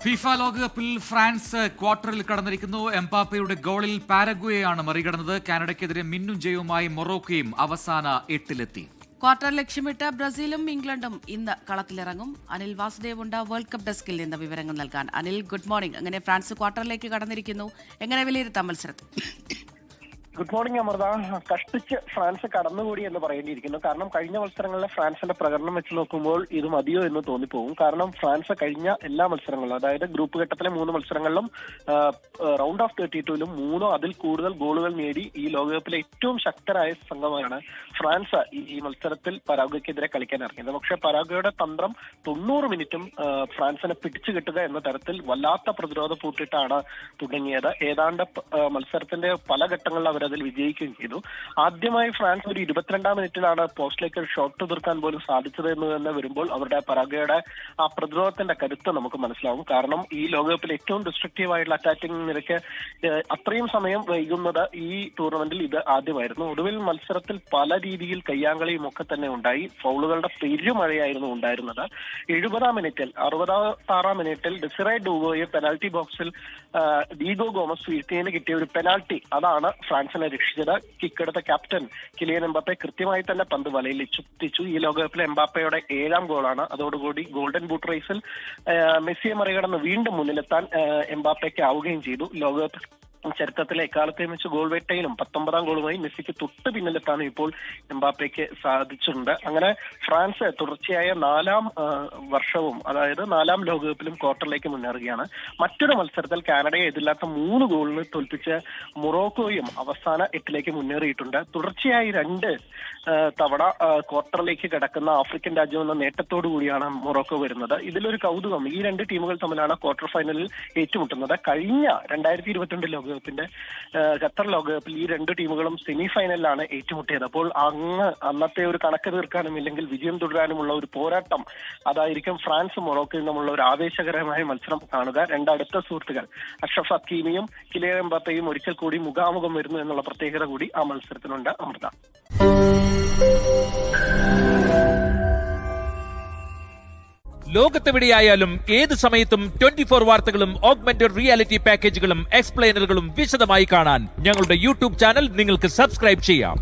FIFA ലോകകപ്പിൽ France ക്വാർട്ടറിൽ കടന്നിരിക്കുന്നു. എംബാപ്പയുടെ ഗോളിൽ പാരഗ്വേയാണ് മറികടന്നത്. കാനഡയ്ക്കെതിരെ മിന്നും ജയവുമായി മൊറോക്കോയും അവസാന 8-ലെത്തി. ക്വാർട്ടർ ലക്ഷ്യമിട്ട് ബ്രസീലും ഇംഗ്ലണ്ടും ഇന്ന് കളത്തിലിറങ്ങും. അനിൽ വാസുദേവ് ഉണ്ട് വേൾഡ് കപ്പ് ഡെസ്കിൽ നിന്ന് വിവരങ്ങൾ നൽകാൻ. Anil, good morning. അങ്ങനെ ഫ്രാൻസ് ക്വാർട്ടറിലേക്ക് കടന്നിരിക്കുന്നു, എങ്ങനെ വിലയിരുത്താം മത്സരത്തിൽ? Good morning Amrutha. കഷ്ടിച്ച് ഫ്രാൻസ് കടന്നുകൂടി എന്ന് പറയേണ്ടിയിരിക്കുന്നു. കാരണം കഴിഞ്ഞ മത്സരങ്ങളിലെ ഫ്രാൻസിന്റെ പ്രകടനം വെച്ച് നോക്കുമ്പോൾ ഇത് മതിയോ എന്ന് തോന്നിപ്പോകും. കാരണം ഫ്രാൻസ് കഴിഞ്ഞ എല്ലാ മത്സരങ്ങളിലും, അതായത് ഗ്രൂപ്പ് ഘട്ടത്തിലെ 3 മത്സരങ്ങളിലും റൗണ്ട് ഓഫ് 32ലും 3 അതിൽ കൂടുതൽ ഗോളുകൾ നേടി ഈ ലോകകപ്പിലെ ഏറ്റവും ശക്തരായ സംഘമാണ് ഫ്രാൻസ് ഈ മത്സരത്തിൽ പരാഗ്വയ്ക്കെതിരെ കളിക്കാൻ ഇറങ്ങിയത്. പക്ഷേ പരാഗ്വയുടെ തന്ത്രം 90 മിനിറ്റും ഫ്രാൻസിനെ പിടിച്ചു കിട്ടുക എന്ന തരത്തിൽ വല്ലാത്ത പ്രതിരോധ പൂട്ടിട്ടാണ് തുടങ്ങിയത്. ഏതാണ്ട് മത്സരത്തിന്റെ പല ഘട്ടങ്ങളിൽ അവർ അതിൽ വിജയിക്കുകയും ചെയ്തു. ആദ്യമായി ഫ്രാൻസ് ഒരു 22-ാം മിനിറ്റിലാണ് പോസ്റ്റിലേക്ക് ഒരു ഷോട്ട് തീർക്കാൻ പോലും സാധിച്ചത് എന്ന് തന്നെ വരുമ്പോൾ അവരുടെ പരാഗ്വയുടെ ആ പ്രതിരോധത്തിന്റെ കരുത്ത് നമുക്ക് മനസ്സിലാവും. കാരണം ഈ ലോകകപ്പിൽ ഏറ്റവും ഡിസ്ട്രക്റ്റീവ് ആയിട്ടുള്ള അറ്റാക്കിംഗ് നിരക്ക് അത്രയും സമയം വൈകുന്നത് ഈ ടൂർണമെന്റിൽ ഇത് ആദ്യമായിരുന്നു. ഒടുവിൽ മത്സരത്തിൽ പല രീതിയിൽ കയ്യാങ്കളിയും ഒക്കെ തന്നെ ഉണ്ടായി. ഫൗളുകളുടെ പെരുമഴയായിരുന്നു ഉണ്ടായിരുന്നത്. 70-ാം മിനിറ്റിൽ 66-ാം മിനിറ്റിൽ ഡെസിറേ ഡൂഗോയെ പെനാൽറ്റി ബോക്സിൽ ഡീഗോ ഗോമസ് വീഴ്ത്തിയതിന് കിട്ടിയ ഒരു പെനാൽറ്റി, അതാണ് ഫ്രാൻസിനെ രക്ഷിച്ചത്. കിക്കെടുത്ത ക്യാപ്റ്റൻ കിലിയൻ എംബാപ്പെ കൃത്യമായി തന്നെ പന്ത് വലയിൽ എത്തിച്ചു. ഈ ലോകകപ്പിലെ എംബാപ്പയുടെ 7ാം ഗോളാണ്. അതോടുകൂടി ഗോൾഡൻ ബൂട്ട് റേസിൽ മെസ്സിയെ മറികടന്ന് വീണ്ടും മുന്നിലെത്താൻ എംബാപ്പയ്ക്ക് ആവുകയും ചെയ്തു. ലോകകപ്പ് ചരിത്രത്തിലെ എക്കാലത്തെയും വെച്ച് ഗോൾ വേട്ടയിലും 19ാം ഗോളുമായി മെസ്സിക്ക് തൊട്ട് പിന്നിലെത്താനും ഇപ്പോൾ എംബാപ്പയ്ക്ക് സാധിച്ചിട്ടുണ്ട്. അങ്ങനെ ഫ്രാൻസ് തുടർച്ചയായ 4ാം വർഷവും, അതായത് 4ാം ലോകകപ്പിലും ക്വാർട്ടറിലേക്ക് മുന്നേറുകയാണ്. മറ്റൊരു മത്സരത്തിൽ കാനഡയെ എതിരില്ലാത്ത 3 ഗോളിന് തോൽപ്പിച്ച് മൊറോക്കോയും അവസാന 8ലേക്ക് മുന്നേറിയിട്ടുണ്ട്. തുടർച്ചയായി 2 തവണ ക്വാർട്ടറിലേക്ക് കിടക്കുന്ന ആഫ്രിക്കൻ രാജ്യം എന്ന നേട്ടത്തോടു കൂടിയാണ് മൊറോക്കോ വരുന്നത്. ഇതിലൊരു കൗതുകം, ഈ 2 ടീമുകൾ തമ്മിലാണ് ക്വാർട്ടർ ഫൈനലിൽ ഏറ്റുമുട്ടുന്നത്. കഴിഞ്ഞ 2022 ലോകകപ്പിന്റെ ഖത്തർ ലോകകപ്പിൽ ഈ 2 ടീമുകളും സെമി ഫൈനലിലാണ് ഏറ്റുമുട്ടിയത്. അപ്പോൾ അന്നത്തെ ഒരു കണക്ക് തീർക്കാനും ഇല്ലെങ്കിൽ വിജയം തുടരാനുമുള്ള ഒരു പോരാട്ടം, അതായിരിക്കും ഫ്രാൻസ് മൊറോക്കോയും തമ്മിലുള്ള ഒരു ആവേശകരമായ മത്സരം കാണുക. 2 അടുത്ത സുഹൃത്തുക്കൾ അഷ്റഫ് ഹക്കീമിയും കിലിയൻ എംബാപ്പയും ഒരിക്കൽ കൂടി മുഖാമുഖം വരുന്നു എന്നുള്ള പ്രത്യേകത കൂടി ആ മത്സരത്തിനുണ്ട് അമൃത. ലോകത്തെവിടെയായാലും ഏത് സമയത്തും 24 വാർത്തകളും ഓഗ്മെന്റഡ് റിയാലിറ്റി പാക്കേജുകളും എക്സ്പ്ലെയിനറുകളും വിശദമായി കാണാൻ ഞങ്ങളുടെ യൂട്യൂബ് ചാനൽ നിങ്ങൾക്ക് സബ്സ്ക്രൈബ് ചെയ്യാം.